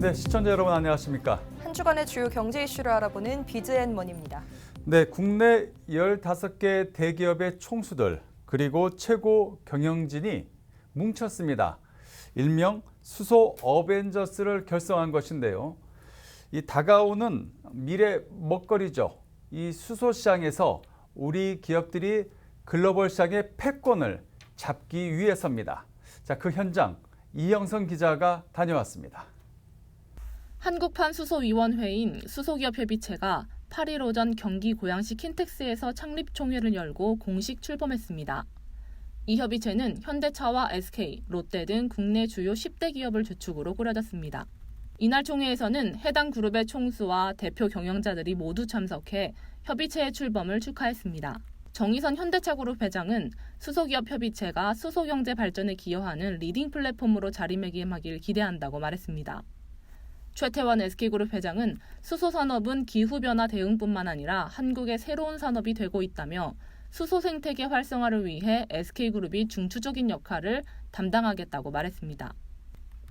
네, 시청자 여러분 안녕하십니까? 한 주간의 주요 경제 이슈를 알아보는 비즈앤머니입니다. 네, 국내 15개 대기업의 총수들 그리고 최고 경영진이 뭉쳤습니다. 일명 수소 어벤져스를 결성한 것인데요. 이 다가오는 미래 먹거리죠. 이 수소 시장에서 우리 기업들이 글로벌 시장의 패권을 잡기 위해서입니다. 자, 그 현장 이영선 기자가 다녀왔습니다. 한국판 수소위원회인 수소기업협의체가 8일 오전 경기 고양시 킨텍스에서 창립총회를 열고 공식 출범했습니다. 이 협의체는 현대차와 SK, 롯데 등 국내 주요 10대 기업을 주축으로 꾸려졌습니다. 이날 총회에서는 해당 그룹의 총수와 대표 경영자들이 모두 참석해 협의체의 출범을 축하했습니다. 정의선 현대차그룹 회장은 수소기업협의체가 수소경제 발전에 기여하는 리딩 플랫폼으로 자리매김하길 기대한다고 말했습니다. 최태원 SK그룹 회장은 수소산업은 기후변화 대응뿐만 아니라 한국의 새로운 산업이 되고 있다며 수소 생태계 활성화를 위해 SK그룹이 중추적인 역할을 담당하겠다고 말했습니다.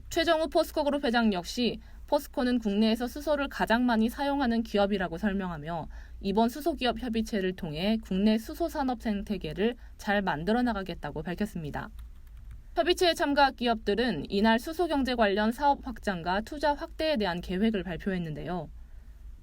최정우 포스코그룹 회장 역시 포스코는 국내에서 수소를 가장 많이 사용하는 기업이라고 설명하며 이번 수소기업 협의체를 통해 국내 수소산업 생태계를 잘 만들어 나가겠다고 밝혔습니다. 협의체에 참가한 기업들은 이날 수소경제 관련 사업 확장과 투자 확대에 대한 계획을 발표했는데요.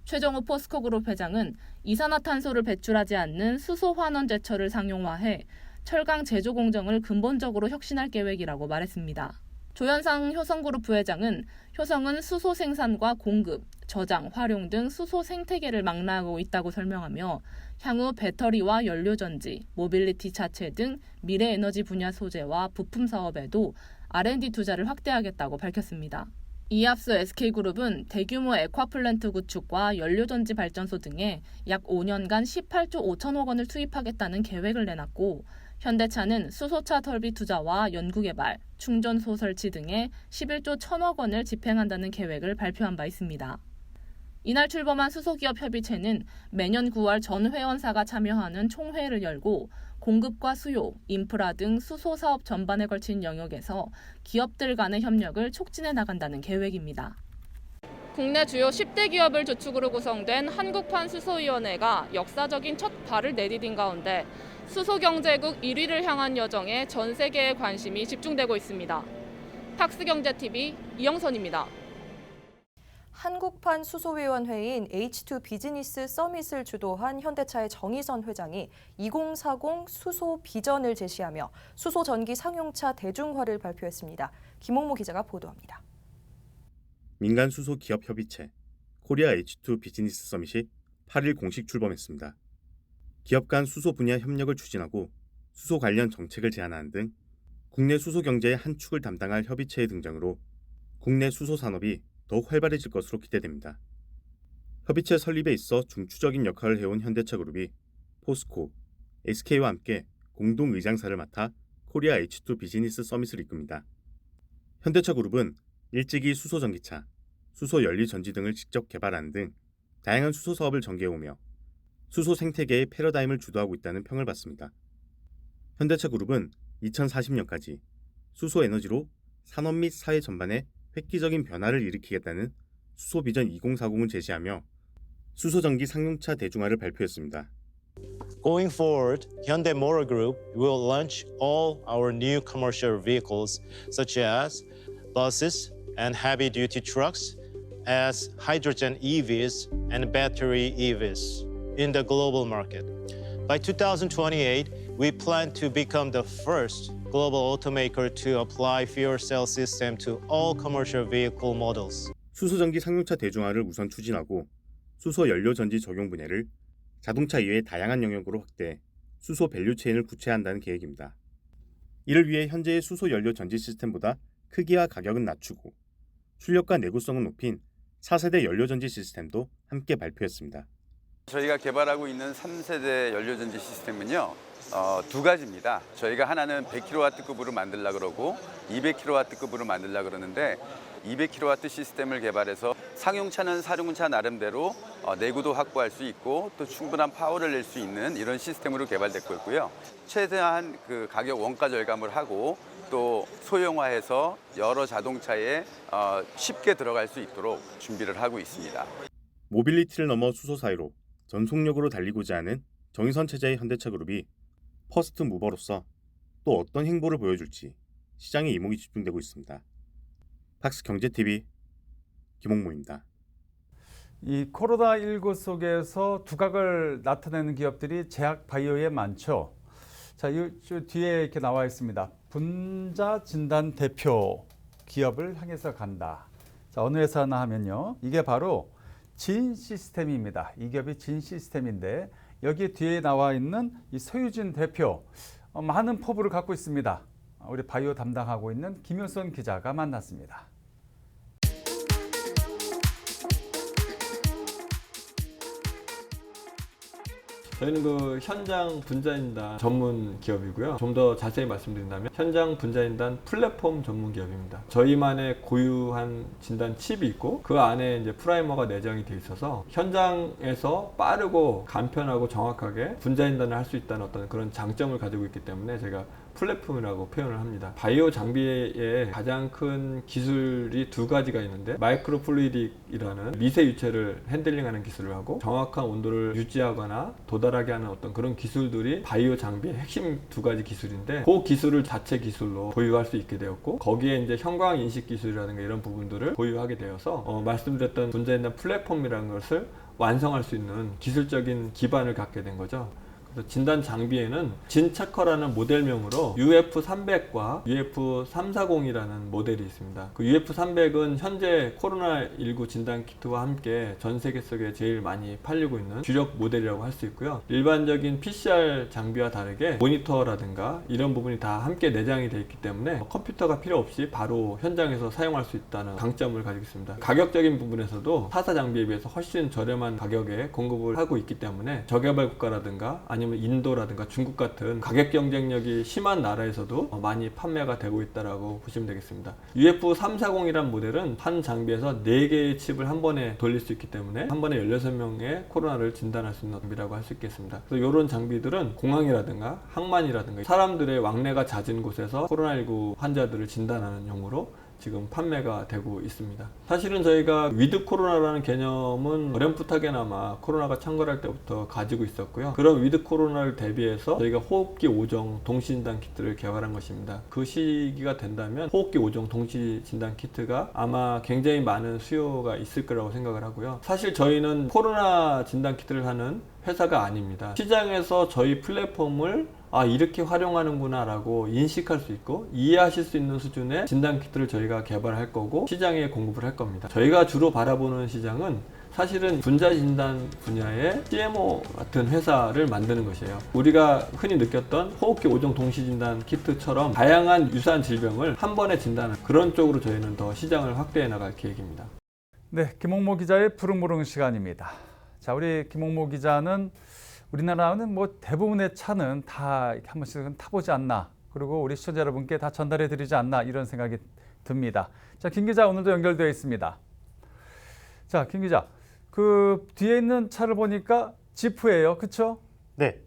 최정우 포스코그룹 회장은 이산화탄소를 배출하지 않는 수소환원제철을 상용화해 철강 제조 공정을 근본적으로 혁신할 계획이라고 말했습니다. 조현상 효성그룹 부회장은 효성은 수소 생산과 공급, 저장, 활용 등 수소 생태계를 망라하고 있다고 설명하며 향후 배터리와 연료전지, 모빌리티 차체 등 미래 에너지 분야 소재와 부품 사업에도 R&D 투자를 확대하겠다고 밝혔습니다. 이에 앞서 SK그룹은 대규모 액화플랜트 구축과 연료전지 발전소 등에 약 5년간 18조 5천억 원을 투입하겠다는 계획을 내놨고 현대차는 수소차 설비 투자와 연구개발, 충전소 설치 등에 11조 1천억 원을 집행한다는 계획을 발표한 바 있습니다. 이날 출범한 수소기업 협의체는 매년 9월 전 회원사가 참여하는 총회를 열고 공급과 수요, 인프라 등 수소 사업 전반에 걸친 영역에서 기업들 간의 협력을 촉진해 나간다는 계획입니다. 국내 주요 10대 기업을 주축으로 구성된 한국판 수소위원회가 역사적인 첫 발을 내디딘 가운데 수소경제국 1위를 향한 여정에 전 세계의 관심이 집중되고 있습니다. 탁스경제TV 이영선입니다. 한국판 수소위원회인 H2 비즈니스 서밋을 주도한 현대차의 정의선 회장이 2040 수소 비전을 제시하며 수소 전기 상용차 대중화를 발표했습니다. 김홍모 기자가 보도합니다. 민간 수소 기업 협의체 코리아 H2 비즈니스 서밋이 8일 공식 출범했습니다. 기업 간 수소 분야 협력을 추진하고 수소 관련 정책을 제안하는 등 국내 수소 경제의 한 축을 담당할 협의체의 등장으로 국내 수소 산업이 더욱 활발해질 것으로 기대됩니다. 협의체 설립에 있어 중추적인 역할을 해온 현대차그룹이 포스코, SK와 함께 공동 의장사를 맡아 코리아 H2 비즈니스 서밋을 이끕니다. 현대차그룹은 일찍이 수소 전기차, 수소 연료 전지 등을 직접 개발하는 등 다양한 수소 사업을 전개해오며 수소 생태계의 패러다임을 주도하고 있다는 평을 받습니다. 현대차그룹은 2040년까지 수소 에너지로 산업 및 사회 전반에 획기적인 변화를 일으키겠다는 수소 비전 2040을 제시하며 수소 전기 상용차 대중화를 발표했습니다. Going forward, Hyundai Motor Group will launch all our new commercial vehicles such as buses and heavy-duty trucks as hydrogen EVs and battery EVs in the global market. By 2028, we plan to become the first global automaker to apply fuel cell system to all commercial vehicle models. 수소 전기 상용차 대중화를 우선 추진하고 수소 연료 전지 적용 분야를 자동차 이외의 다양한 영역으로 확대 수소 밸류 체인을 구체화한다는 계획입니다. 이를 위해 현재의 수소 연료 전지 시스템보다 크기와 가격은 낮추고 출력과 내구성을 높인 4세대 연료 전지 시스템도 함께 발표했습니다. 저희가 개발하고 있는 3세대 연료전지 시스템은요, 두 가지입니다. 저희가 하나는 100kW급으로 만들려고 그러고 200kW급으로 만들려고 그러는데 200kW 시스템을 개발해서 상용차는 사륜차 나름대로 내구도 확보할 수 있고 또 충분한 파워를 낼 수 있는 이런 시스템으로 개발됐고 있고요. 최대한 그 가격 원가 절감을 하고 또 소형화해서 여러 자동차에 쉽게 들어갈 수 있도록 준비를 하고 있습니다. 모빌리티를 넘어 수소 사이로 전속력으로 달리고자 하는 정의선 체제의 현대차 그룹이 퍼스트 무버로서 또 어떤 행보를 보여줄지 시장에 이목이 집중되고 있습니다. 팍스 경제TV 김홍모입니다. 이 코로나19 속에서 두각을 나타내는 기업들이 제약 바이오에 많죠. 자, 이 뒤에 이렇게 나와 있습니다. 분자 진단 대표 기업을 향해서 간다. 자, 어느 회사나 하면요. 이게 바로 진 시스템입니다. 이 기업이 진 시스템인데 여기 뒤에 나와 있는 이 서유진 대표 많은 포부를 갖고 있습니다. 우리 바이오 담당하고 있는 김효선 기자가 만났습니다. 저희는 그 현장 분자진단 전문 기업이고요. 좀 더 자세히 말씀드린다면 현장 분자진단 플랫폼 전문 기업입니다. 저희만의 고유한 진단 칩이 있고 그 안에 이제 프라이머가 내장이 돼 있어서 현장에서 빠르고 간편하고 정확하게 분자진단을 할 수 있다는 어떤 그런 장점을 가지고 있기 때문에 제가 플랫폼이라고 표현을 합니다. 바이오 장비의 가장 큰 기술이 두 가지가 있는데 마이크로 플루이딕이라는 미세 유체를 핸들링하는 기술을 하고 정확한 온도를 유지하거나 도달하게 하는 어떤 그런 기술들이 바이오 장비의 핵심 두 가지 기술인데 그 기술을 자체 기술로 보유할 수 있게 되었고 거기에 이제 형광 인식 기술이라든가 이런 부분들을 보유하게 되어서 말씀드렸던 분자진단 플랫폼이라는 것을 완성할 수 있는 기술적인 기반을 갖게 된 거죠. 그래서 진단 장비에는 진차커라는 모델명으로 UF300과 UF340이라는 모델이 있습니다. 그 UF300은 현재 코로나19 진단 키트와 함께 전 세계 속에 제일 많이 팔리고 있는 주력 모델이라고 할 수 있고요. 일반적인 PCR 장비와 다르게 모니터라든가 이런 부분이 다 함께 내장이 되어 있기 때문에 컴퓨터가 필요 없이 바로 현장에서 사용할 수 있다는 강점을 가지고 있습니다. 가격적인 부분에서도 타사 장비에 비해서 훨씬 저렴한 가격에 공급을 하고 있기 때문에 저개발 국가라든가 아니면 인도라든가 중국 같은 가격 경쟁력이 심한 나라에서도 많이 판매가 되고 있다라고 보시면 되겠습니다. UF340이란 모델은 한 장비에서 4개의 칩을 한 번에 돌릴 수 있기 때문에 한 번에 16명의 코로나를 진단할 수 있는 장비라고 할 수 있겠습니다. 그래서 이런 장비들은 공항이라든가 항만이라든가 사람들의 왕래가 잦은 곳에서 코로나19 환자들을 진단하는 용으로 지금 판매가 되고 있습니다. 사실은 저희가 위드 코로나라는 개념은 어렴풋하게나마 코로나가 창궐할 때부터 가지고 있었고요. 그런 위드 코로나를 대비해서 저희가 호흡기 5종 동시진단 키트를 개발한 것입니다. 그 시기가 된다면 호흡기 5종 동시진단 키트가 아마 굉장히 많은 수요가 있을 거라고 생각을 하고요. 사실 저희는 코로나 진단 키트를 하는 회사가 아닙니다. 시장에서 저희 플랫폼을 이렇게 활용하는구나 라고 인식할 수 있고 이해하실 수 있는 수준의 진단키트를 저희가 개발할 거고 시장에 공급을 할 겁니다. 저희가 주로 바라보는 시장은 사실은 분자진단 분야의 CMO 같은 회사를 만드는 것이에요. 우리가 흔히 느꼈던 호흡기 5종 동시진단 키트처럼 다양한 유사한 질병을 한 번에 진단하는 그런 쪽으로 저희는 더 시장을 확대해 나갈 계획입니다. 네, 김홍모 기자의 푸릉부릉 시간입니다. 자, 우리 김홍모 기자는 우리나라는 뭐 대부분의 차는 다 이렇게 한 번씩은 타보지 않나, 그리고 우리 시청자 여러분께 다 전달해 드리지 않나 이런 생각이 듭니다. 자, 김 기자 오늘도 연결되어 있습니다. 자, 김 기자, 그 뒤에 있는 차를 보니까 지프예요, 그렇죠? 네.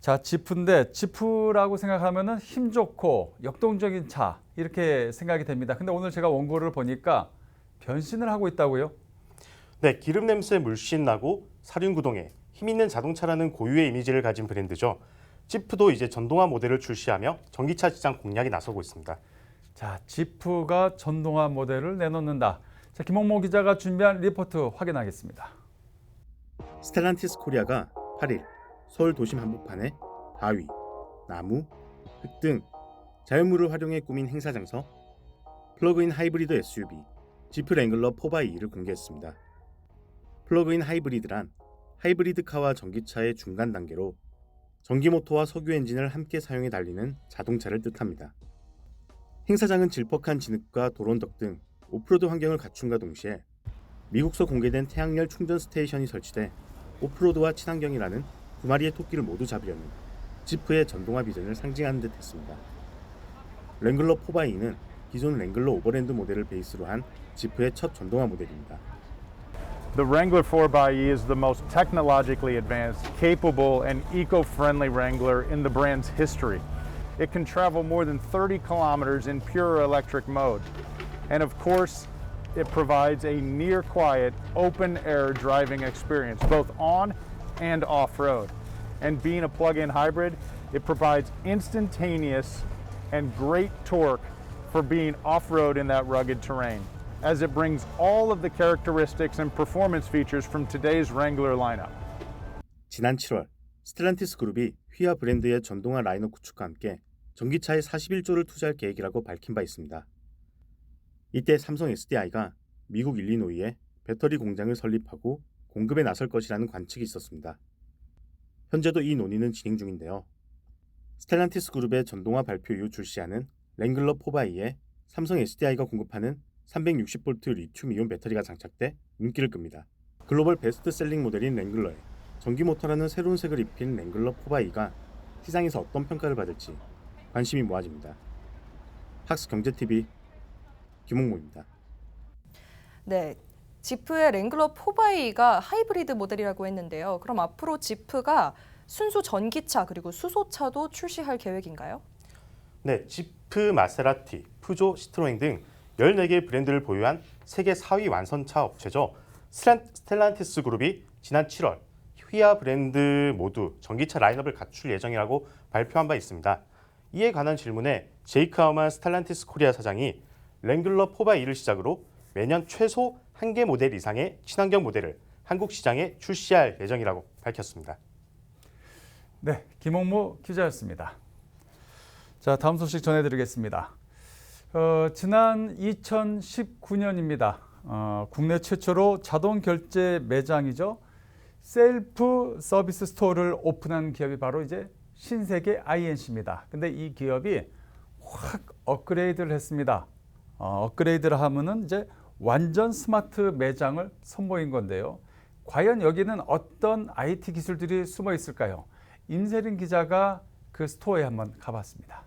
자, 지프인데 지프라고 생각하면은 힘 좋고 역동적인 차 이렇게 생각이 됩니다. 근데 오늘 제가 원고를 보니까 변신을 하고 있다고요? 네, 기름 냄새 물씬 나고 사륜 구동에 힘있는 자동차라는 고유의 이미지를 가진 브랜드죠. 지프도 이제 전동화 모델을 출시하며 전기차 시장 공략에 나서고 있습니다. 자, 지프가 전동화 모델을 내놓는다. 자, 김홍모 기자가 준비한 리포트 확인하겠습니다. 스텔란티스 코리아가 8일 서울 도심 한복판에 바위, 나무, 흙 등 자연물을 활용해 꾸민 행사장서 플러그인 하이브리드 SUV 지프 랭글러 4x2를 공개했습니다. 플러그인 하이브리드란 하이브리드카와 전기차의 중간 단계로 전기모터와 석유 엔진을 함께 사용해 달리는 자동차를 뜻합니다. 행사장은 질퍽한 진흙과 도론덕 등 오프로드 환경을 갖춘과 동시에 미국서 공개된 태양열 충전 스테이션이 설치돼 오프로드와 친환경이라는 두 마리의 토끼를 모두 잡으려는 지프의 전동화 비전을 상징하는 듯 했습니다. 랭글러 4x2는 기존 랭글러 오버랜드 모델을 베이스로 한 지프의 첫 전동화 모델입니다. The Wrangler 4xe is the most technologically advanced, capable, and eco-friendly Wrangler in the brand's history. it can travel more than 30 kilometers in pure electric mode. And of course, it provides a near quiet, open air driving experience, both on and off road. And being a plug-in hybrid, it provides instantaneous and great torque for being off-road in that rugged terrain, as it brings all of the characteristics and performance features from today's Wrangler lineup. 지난 7월 스텔란티스 그룹이 휘하 브랜드의 전동화 라인업 구축과 함께 전기차에 41조를 투자할 계획이라고 밝힌 바 있습니다. 이때 삼성 SDI가 미국 일리노이에 배터리 공장을 설립하고 공급에 나설 것이라는 관측이 있었습니다. 현재도 이 논의는 진행 중인데요. 스텔란티스 그룹의 전동화 발표 이후 출시하는 랭글러 4x에 삼성 SDI가 공급하는 360V 리튬이온 배터리가 장착돼 눈길을 끕니다. 글로벌 베스트셀링 모델인 랭글러에 전기 모터라는 새로운 색을 입힌 랭글러 4x가 시장에서 어떤 평가를 받을지 관심이 모아집니다. 학스경제TV 김홍모입니다. 네, 지프의 랭글러 4x가 하이브리드 모델이라고 했는데요. 그럼 앞으로 지프가 순수 전기차 그리고 수소차도 출시할 계획인가요? 네, 지프, 마세라티, 푸조, 시트로엔 등 14개의 브랜드를 보유한 세계 4위 완선차 업체죠. 스텔란티스 그룹이 지난 7월 휘하 브랜드 모두 전기차 라인업을 갖출 예정이라고 발표한 바 있습니다. 이에 관한 질문에 제이크 하우만 스텔란티스 코리아 사장이 랭글러 4x를 시작으로 매년 최소 1개 모델 이상의 친환경 모델을 한국 시장에 출시할 예정이라고 밝혔습니다. 네, 김홍모 기자였습니다. 자, 다음 소식 전해드리겠습니다. 지난 2019년입니다. 국내 최초로 자동 결제 매장이죠. 셀프 서비스 스토어를 오픈한 기업이 바로 이제 신세계 INC입니다. 근데 이 기업이 확 업그레이드를 했습니다. 업그레이드를 하면은 이제 완전 스마트 매장을 선보인 건데요. 과연 여기는 어떤 IT 기술들이 숨어 있을까요? 임세린 기자가 그 스토어에 한번 가봤습니다.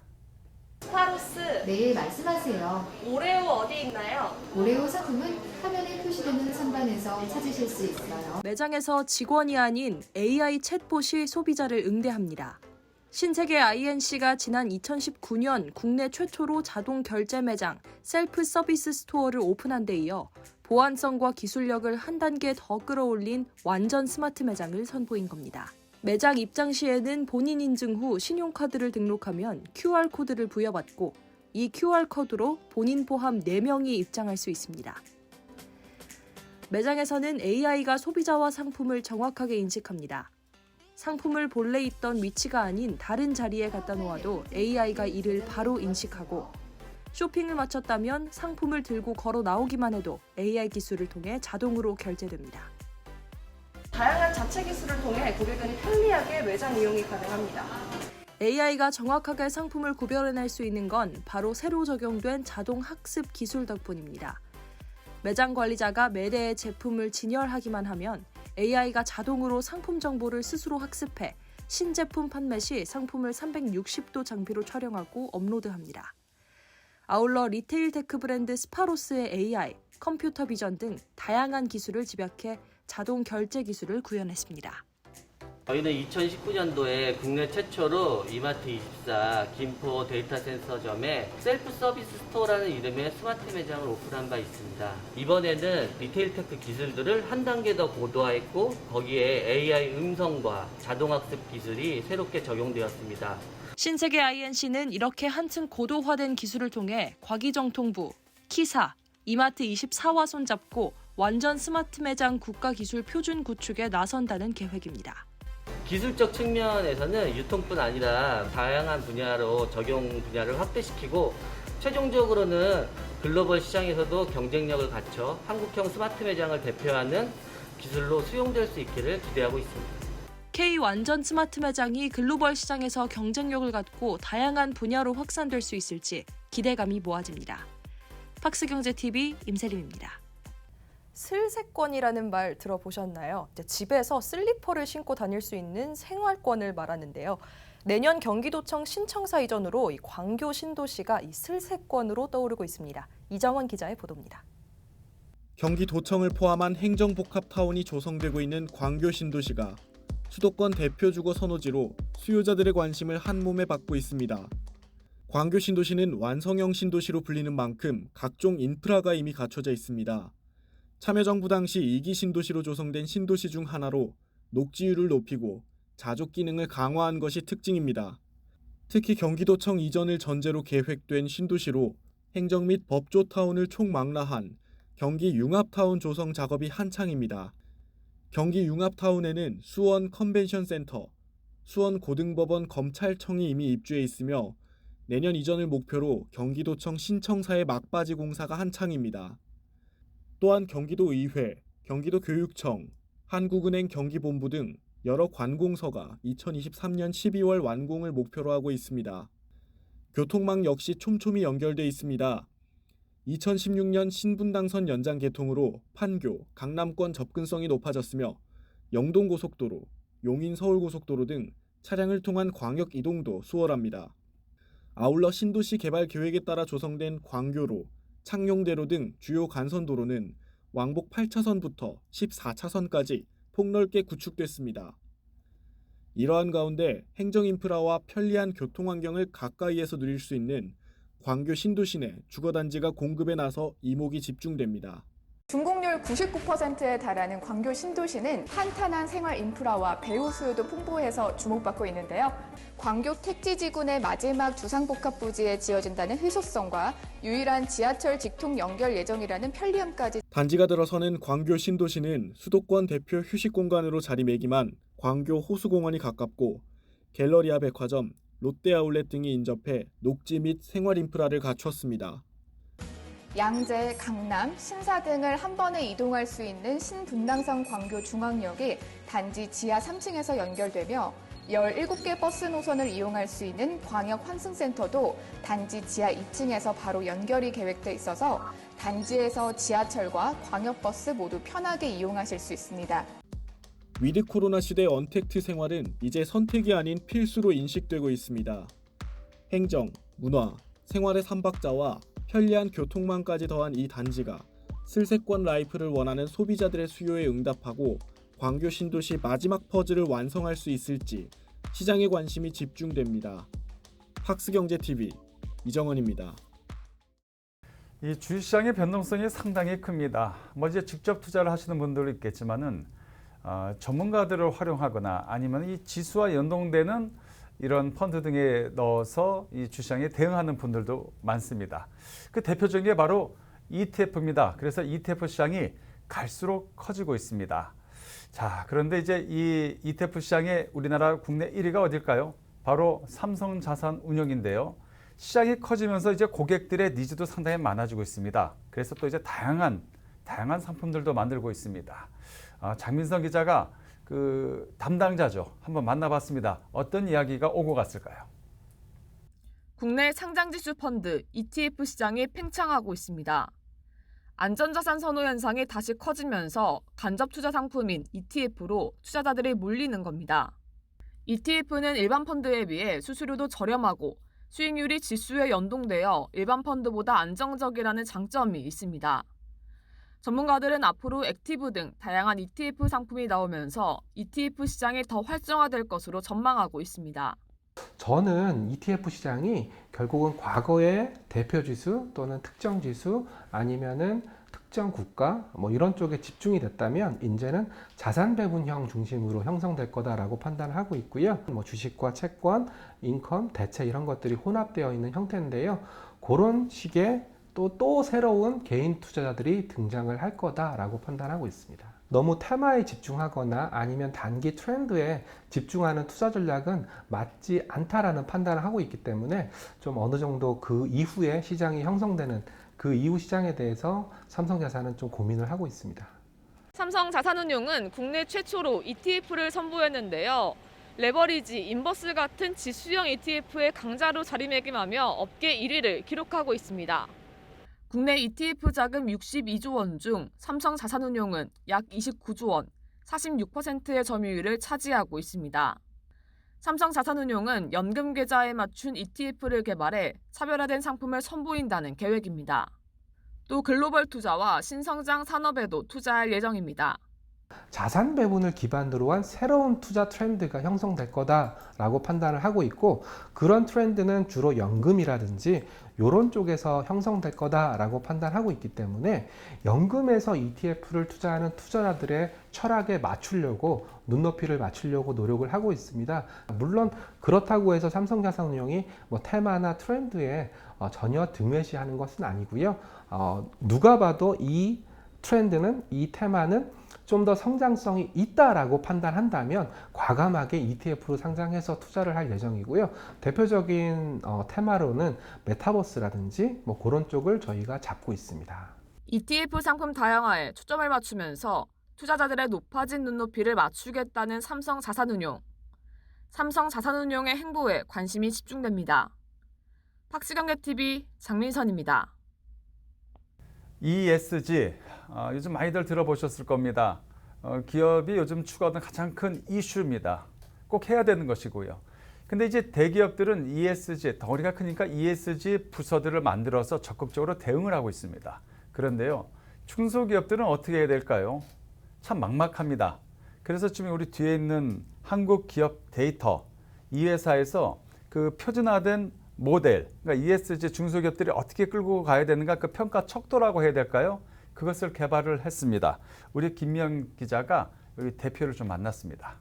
스파로스. 네, 말씀하세요. 오레오 어디 있나요? 오레오 상품은 화면에 표시되는 선반에서 찾으실 수 있어요. 매장에서 직원이 아닌 AI 챗봇이 소비자를 응대합니다. 신세계 INC가 지난 2019년 국내 최초로 자동 결제 매장 셀프 서비스 스토어를 오픈한 데 이어 보안성과 기술력을 한 단계 더 끌어올린 완전 스마트 매장을 선보인 겁니다. 매장 입장 시에는 본인 인증 후 신용카드를 등록하면 QR코드를 부여받고 이 QR코드로 본인 포함 4명이 입장할 수 있습니다. 매장에서는 AI가 소비자와 상품을 정확하게 인식합니다. 상품을 본래 있던 위치가 아닌 다른 자리에 갖다 놓아도 AI가 이를 바로 인식하고 쇼핑을 마쳤다면 상품을 들고 걸어 나오기만 해도 AI 기술을 통해 자동으로 결제됩니다. 다양한 자체 기술을 통해 고객은 편리하게 매장 이용이 가능합니다. AI가 정확하게 상품을 구별해낼 수 있는 건 바로 새로 적용된 자동 학습 기술 덕분입니다. 매장 관리자가 매대의 제품을 진열하기만 하면 AI가 자동으로 상품 정보를 스스로 학습해 신제품 판매 시 상품을 360도 장비로 촬영하고 업로드합니다. 아울러 리테일 테크 브랜드 스파로스의 AI, 컴퓨터 비전 등 다양한 기술을 집약해 자동 결제 기술을 구현했습니다. 저희는 2019년도에 국내 최초로 이마트24 김포 데이터 센서점에 셀프 서비스 스토어라는 이름의 스마트 매장을 오픈한 바 있습니다. 이번에는 리테일 테크 기술들을 한 단계 더 고도화했고 거기에 AI 음성과 자동학습 기술이 새롭게 적용되었습니다. 신세계 INC는 이렇게 한층 고도화된 기술을 통해 과기정통부, 키사, 이마트24와 손잡고 완전 스마트 매장 국가기술 표준 구축에 나선다는 계획입니다. 기술적 측면에서는 유통뿐 아니라 다양한 분야로 적용 분야를 확대시키고 최종적으로는 글로벌 시장에서도 경쟁력을 갖춰 한국형 스마트 매장을 대표하는 기술로 수용될 수 있기를 기대하고 있습니다. K 완전 스마트 매장이 글로벌 시장에서 경쟁력을 갖고 다양한 분야로 확산될 수 있을지 기대감이 모아집니다. 팍스경제TV 임세림입니다. 슬세권이라는 말 들어보셨나요? 집에서 슬리퍼를 신고 다닐 수 있는 생활권을 말하는데요. 내년 경기도청 신청사 이전으로 이 광교 신도시가 이 슬세권으로 떠오르고 있습니다. 이정원 기자의 보도입니다. 경기도청을 포함한 행정복합타운이 조성되고 있는 광교 신도시가 수도권 대표 주거 선호지로 수요자들의 관심을 한몸에 받고 있습니다. 광교 신도시는 완성형 신도시로 불리는 만큼 각종 인프라가 이미 갖춰져 있습니다. 참여정부 당시 2기 신도시로 조성된 신도시 중 하나로 녹지율을 높이고 자족 기능을 강화한 것이 특징입니다. 특히 경기도청 이전을 전제로 계획된 신도시로 행정 및 법조타운을 총망라한 경기 융합타운 조성 작업이 한창입니다. 경기 융합타운에는 수원 컨벤션센터, 수원 고등법원 검찰청이 이미 입주해 있으며 내년 이전을 목표로 경기도청 신청사의 막바지 공사가 한창입니다. 또한 경기도의회, 경기도교육청, 한국은행 경기본부 등 여러 관공서가 2023년 12월 완공을 목표로 하고 있습니다. 교통망 역시 촘촘히 연결돼 있습니다. 2016년 신분당선 연장 개통으로 판교, 강남권 접근성이 높아졌으며 영동고속도로, 용인-서울고속도로 등 차량을 통한 광역 이동도 수월합니다. 아울러 신도시 개발 계획에 따라 조성된 광교로, 창룡대로 등 주요 간선도로는 왕복 8차선부터 14차선까지 폭넓게 구축됐습니다. 이러한 가운데 행정인프라와 편리한 교통환경을 가까이에서 누릴 수 있는 광교 신도시 내 주거단지가 공급에 나서 이목이 집중됩니다. 준공률 99%에 달하는 광교 신도시는 탄탄한 생활 인프라와 배후 수요도 풍부해서 주목받고 있는데요. 광교 택지지구 내 마지막 주상복합부지에 지어진다는 희소성과 유일한 지하철 직통 연결 예정이라는 편리함까지 단지가 들어서는 광교 신도시는 수도권 대표 휴식공간으로 자리매김한 광교 호수공원이 가깝고 갤러리아 백화점, 롯데아울렛 등이 인접해 녹지 및 생활 인프라를 갖췄습니다. 양재, 강남, 신사 등을 한 번에 이동할 수 있는 신분당선 광교 중앙역이 단지 지하 3층에서 연결되며 17개 버스 노선을 이용할 수 있는 광역 환승센터도 단지 지하 2층에서 바로 연결이 계획돼 있어서 단지에서 지하철과 광역버스 모두 편하게 이용하실 수 있습니다. 위드 코로나 시대 언택트 생활은 이제 선택이 아닌 필수로 인식되고 있습니다. 행정, 문화, 생활의 삼박자와 편리한 교통망까지 더한 이 단지가 슬세권 라이프를 원하는 소비자들의 수요에 응답하고 광교 신도시 마지막 퍼즐을 완성할 수 있을지 시장의 관심이 집중됩니다. 학스경제TV 이정원입니다. 이 주식시장의 변동성이 상당히 큽니다. 뭐 이제 직접 투자를 하시는 분들도 있겠지만은 전문가들을 활용하거나 아니면 이 지수와 연동되는 이런 펀드 등에 넣어서 이 주시장에 대응하는 분들도 많습니다. 그 대표적인 게 바로 ETF입니다. 그래서 ETF 시장이 갈수록 커지고 있습니다. 자, 그런데 이제 이 ETF 시장의 우리나라 국내 1위가 어딜까요? 바로 삼성자산운용인데요. 시장이 커지면서 이제 고객들의 니즈도 상당히 많아지고 있습니다. 그래서 또 이제 다양한 상품들도 만들고 있습니다. 장민성 기자가 그 담당자죠. 한번 만나봤습니다. 어떤 이야기가 오고 갔을까요? 국내 상장지수 펀드 ETF 시장이 팽창하고 있습니다. 안전자산 선호 현상이 다시 커지면서 간접 투자 상품인 ETF로 투자자들이 몰리는 겁니다. ETF는 일반 펀드에 비해 수수료도 저렴하고 수익률이 지수에 연동되어 일반 펀드보다 안정적이라는 장점이 있습니다. 전문가들은 앞으로 액티브 등 다양한 ETF 상품이 나오면서 ETF 시장이 더 활성화될 것으로 전망하고 있습니다. 저는 ETF 시장이 결국은 과거의 대표 지수 또는 특정 지수 아니면은 특정 국가 뭐 이런 쪽에 집중이 됐다면 이제는 자산 배분형 중심으로 형성될 거다라고 판단을 하고 있고요. 뭐 주식과 채권, 인컴, 대체 이런 것들이 혼합되어 있는 형태인데요. 그런 식의 또 새로운 개인 투자자들이 등장을 할 거다라고 판단하고 있습니다. 너무 테마에 집중하거나 아니면 단기 트렌드에 집중하는 투자 전략은 맞지 않다라는 판단을 하고 있기 때문에 좀 어느 정도 그 이후에 시장이 형성되는 그 이후 시장에 대해서 삼성자산은 좀 고민을 하고 있습니다. 삼성자산운용은 국내 최초로 ETF를 선보였는데요. 레버리지, 인버스 같은 지수형 ETF의 강자로 자리매김하며 업계 1위를 기록하고 있습니다. 국내 ETF 자금 62조 원 중 삼성자산운용은 약 29조 원, 46%의 점유율을 차지하고 있습니다. 삼성자산운용은 연금 계좌에 맞춘 ETF를 개발해 차별화된 상품을 선보인다는 계획입니다. 또 글로벌 투자와 신성장 산업에도 투자할 예정입니다. 자산 배분을 기반으로 한 새로운 투자 트렌드가 형성될 거다라고 판단을 하고 있고, 그런 트렌드는 주로 연금이라든지 이런 쪽에서 형성될 거다라고 판단하고 있기 때문에 연금에서 ETF를 투자하는 투자자들의 철학에 맞추려고, 눈높이를 맞추려고 노력을 하고 있습니다. 물론 그렇다고 해서 삼성자산운용이 뭐 테마나 트렌드에 전혀 등외시하는 것은 아니고요. 누가 봐도 이 트렌드는, 이 테마는 좀 더 성장성이 있다라고 판단한다면 과감하게 ETF로 상장해서 투자를 할 예정이고요. 대표적인 테마로는 메타버스라든지 뭐 그런 쪽을 저희가 잡고 있습니다. ETF 상품 다양화에 초점을 맞추면서 투자자들의 높아진 눈높이를 맞추겠다는 삼성자산운용. 삼성자산운용의 행보에 관심이 집중됩니다. 박시경개TV 장민선입니다. ESG, 요즘 많이들 들어보셨을 겁니다. 기업이 요즘 추구하는 가장 큰 이슈입니다. 꼭 해야 되는 것이고요. 근데 이제 대기업들은 ESG, 덩어리가 크니까 ESG 부서들을 만들어서 적극적으로 대응을 하고 있습니다. 그런데요, 중소기업들은 어떻게 해야 될까요? 참 막막합니다. 그래서 지금 우리 뒤에 있는 한국기업 데이터, 이 회사에서 그 표준화된 모델, 그러니까 ESG 중소기업들이 어떻게 끌고 가야 되는가, 그 평가 척도라고 해야 될까요? 그것을 개발을 했습니다. 우리 김명 기자가 우리 대표를 좀 만났습니다.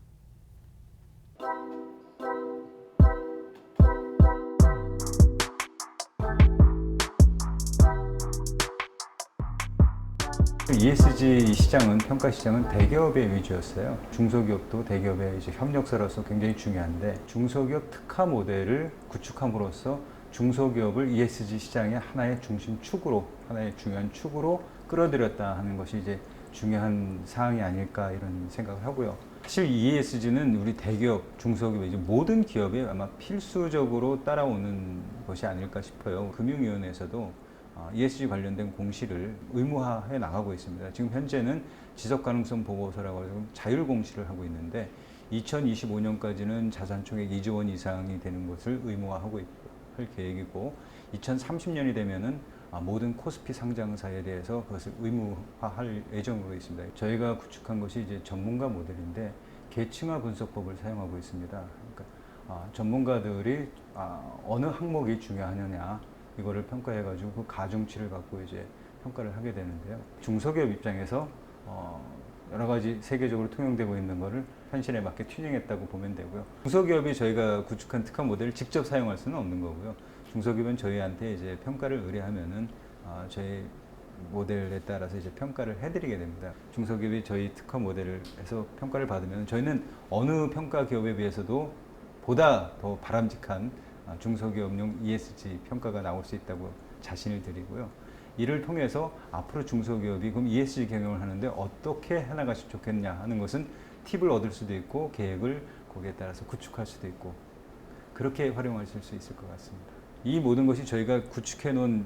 ESG 시장은, 평가 시장은 대기업의 위주였어요. 중소기업도 대기업의 이제 협력사로서 굉장히 중요한데, 중소기업 특화 모델을 구축함으로써 중소기업을 ESG 시장의 하나의 중심 축으로, 하나의 중요한 축으로 끌어들였다 하는 것이 이제 중요한 사항이 아닐까 이런 생각을 하고요. 사실 ESG는 우리 대기업, 중소기업, 이제 모든 기업에 아마 필수적으로 따라오는 것이 아닐까 싶어요. 금융위원회에서도 ESG 관련된 공시를 의무화해 나가고 있습니다. 지금 현재는 지속가능성 보고서라고 해서 자율 공시를 하고 있는데 2025년까지는 자산총액 2조 원 이상이 되는 것을 의무화하고 할 계획이고 2030년이 되면은 모든 코스피 상장사에 대해서 그것을 의무화할 예정으로 있습니다. 저희가 구축한 것이 이제 전문가 모델인데 계층화 분석법을 사용하고 있습니다. 그러니까 전문가들이 어느 항목이 중요하느냐 이거를 평가해가지고 그 가중치를 갖고 이제 평가를 하게 되는데요. 중소기업 입장에서 여러 가지 세계적으로 통용되고 있는 거를 현실에 맞게 튜닝했다고 보면 되고요. 중소기업이 저희가 구축한 특화 모델을 직접 사용할 수는 없는 거고요. 중소기업은 저희한테 이제 평가를 의뢰하면은 저희 모델에 따라서 이제 평가를 해드리게 됩니다. 중소기업이 저희 특화 모델을 해서 평가를 받으면 저희는 어느 평가 기업에 비해서도 보다 더 바람직한 중소기업용 ESG 평가가 나올 수 있다고 자신을 드리고요. 이를 통해서 앞으로 중소기업이 그럼 ESG 경영을 하는데 어떻게 해나가시면 좋겠냐 하는 것은 팁을 얻을 수도 있고 계획을 거기에 따라서 구축할 수도 있고 그렇게 활용하실 수 있을 것 같습니다. 이 모든 것이 저희가 구축해 놓은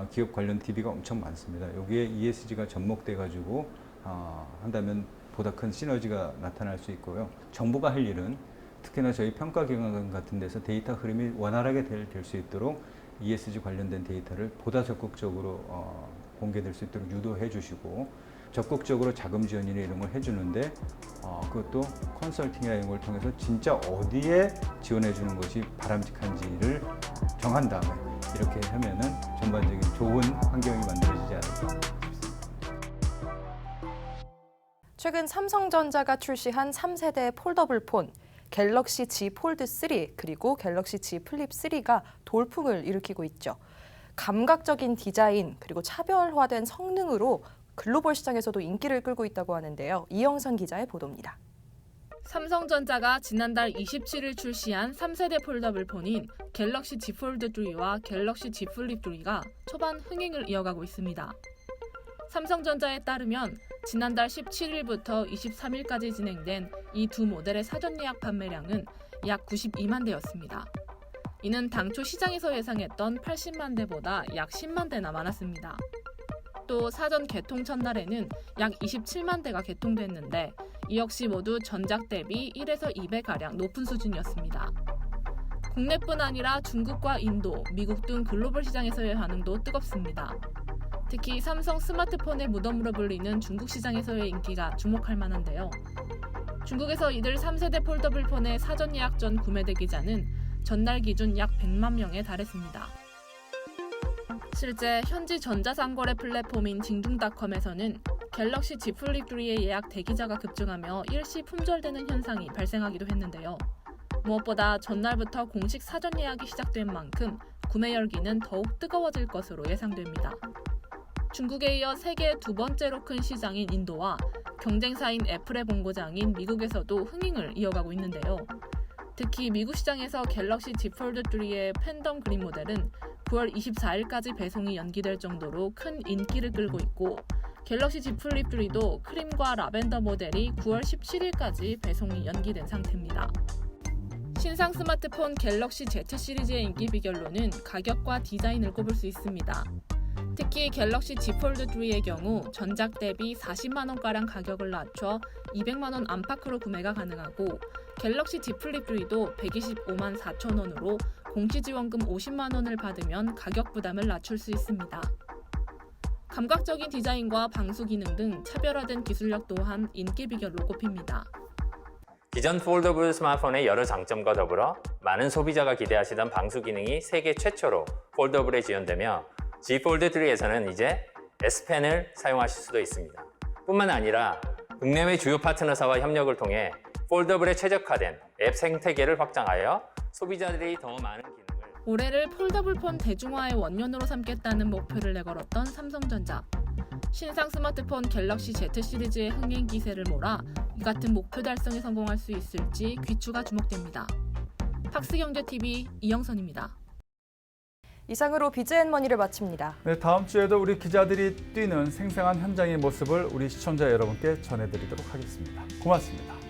기업 관련 DB가 엄청 많습니다. 여기에 ESG가 접목돼 가지고 한다면 보다 큰 시너지가 나타날 수 있고요. 정부가 할 일은 특히나 저희 평가기관 같은 데서 데이터 흐름이 원활하게 될 수 있도록 ESG 관련된 데이터를 보다 적극적으로 공개될 수 있도록 유도해 주시고 적극적으로 자금 지원이나 이런 걸 해주는데 그것도 컨설팅이나 이런 걸 통해서 진짜 어디에 지원해 주는 것이 바람직한지를 정한 다음에 이렇게 하면은 전반적인 좋은 환경이 만들어지지 않을까. 최근 삼성전자가 출시한 3세대 폴더블 폰, 갤럭시 Z 폴드 3 그리고 갤럭시 Z 플립 3가 돌풍을 일으키고 있죠. 감각적인 디자인 그리고 차별화된 성능으로 글로벌 시장에서도 인기를 끌고 있다고 하는데요. 이영선 기자의 보도입니다. 삼성전자가 지난달 27일 출시한 3세대 폴더블 폰인 갤럭시 Z 폴드 3와 갤럭시 Z 플립 3가 초반 흥행을 이어가고 있습니다. 삼성전자에 따르면 지난달 17일부터 23일까지 진행된 이 두 모델의 사전 예약 판매량은 약 92만 대였습니다. 이는 당초 시장에서 예상했던 80만 대보다 약 10만 대나 많았습니다. 또 사전 개통 첫날에는 약 27만 대가 개통됐는데 이 역시 모두 전작 대비 1에서 2배가량 높은 수준이었습니다. 국내뿐 아니라 중국과 인도, 미국 등 글로벌 시장에서의 반응도 뜨겁습니다. 특히 삼성 스마트폰의 무덤으로 불리는 중국 시장에서의 인기가 주목할 만한데요. 중국에서 이들 3세대 폴더블 폰의 사전 예약 전 구매 대기자는 전날 기준 약 100만 명에 달했습니다. 실제 현지 전자상거래 플랫폼인 징중닷컴에서는 갤럭시 Z 플립 3의 예약 대기자가 급증하며 일시 품절되는 현상이 발생하기도 했는데요. 무엇보다 전날부터 공식 사전 예약이 시작된 만큼 구매 열기는 더욱 뜨거워질 것으로 예상됩니다. 중국에 이어 세계 두 번째로 큰 시장인 인도와 경쟁사인 애플의 본고장인 미국에서도 흥행을 이어가고 있는데요. 특히 미국 시장에서 갤럭시 Z 폴드 3의 팬덤 그린 모델은 9월 24일까지 배송이 연기될 정도로 큰 인기를 끌고 있고 갤럭시 Z 플립 3도 크림과 라벤더 모델이 9월 17일까지 배송이 연기된 상태입니다. 신상 스마트폰 갤럭시 Z 시리즈의 인기 비결로는 가격과 디자인을 꼽을 수 있습니다. 특히 갤럭시 Z 폴드 3의 경우 전작 대비 40만 원가량 가격을 낮춰 200만 원 안팎으로 구매가 가능하고 갤럭시 Z 플립 3도 125만 4천 원으로 공시지원금 50만 원을 받으면 가격 부담을 낮출 수 있습니다. 감각적인 디자인과 방수 기능 등 차별화된 기술력 또한 인기 비결로 꼽힙니다. 기존 폴더블 스마트폰의 여러 장점과 더불어 많은 소비자가 기대하시던 방수 기능이 세계 최초로 폴더블에 지원되며 Z 폴드 3에서는 이제 S펜을 사용하실 수도 있습니다. 뿐만 아니라 국내외 주요 파트너사와 협력을 통해 폴더블에 최적화된 앱 생태계를 확장하여 소비자들이 더 많은 기능을 올해를 폴더블 폰 대중화의 원년으로 삼겠다는 목표를 내걸었던 삼성전자. 신상 스마트폰 갤럭시 Z 시리즈의 흥행 기세를 몰아 이 같은 목표 달성에 성공할 수 있을지 귀추가 주목됩니다. 팍스경제TV 이영선입니다. 이상으로 비즈앤머니를 마칩니다. 네, 다음 주에도 우리 기자들이 뛰는 생생한 현장의 모습을 우리 시청자 여러분께 전해드리도록 하겠습니다. 고맙습니다.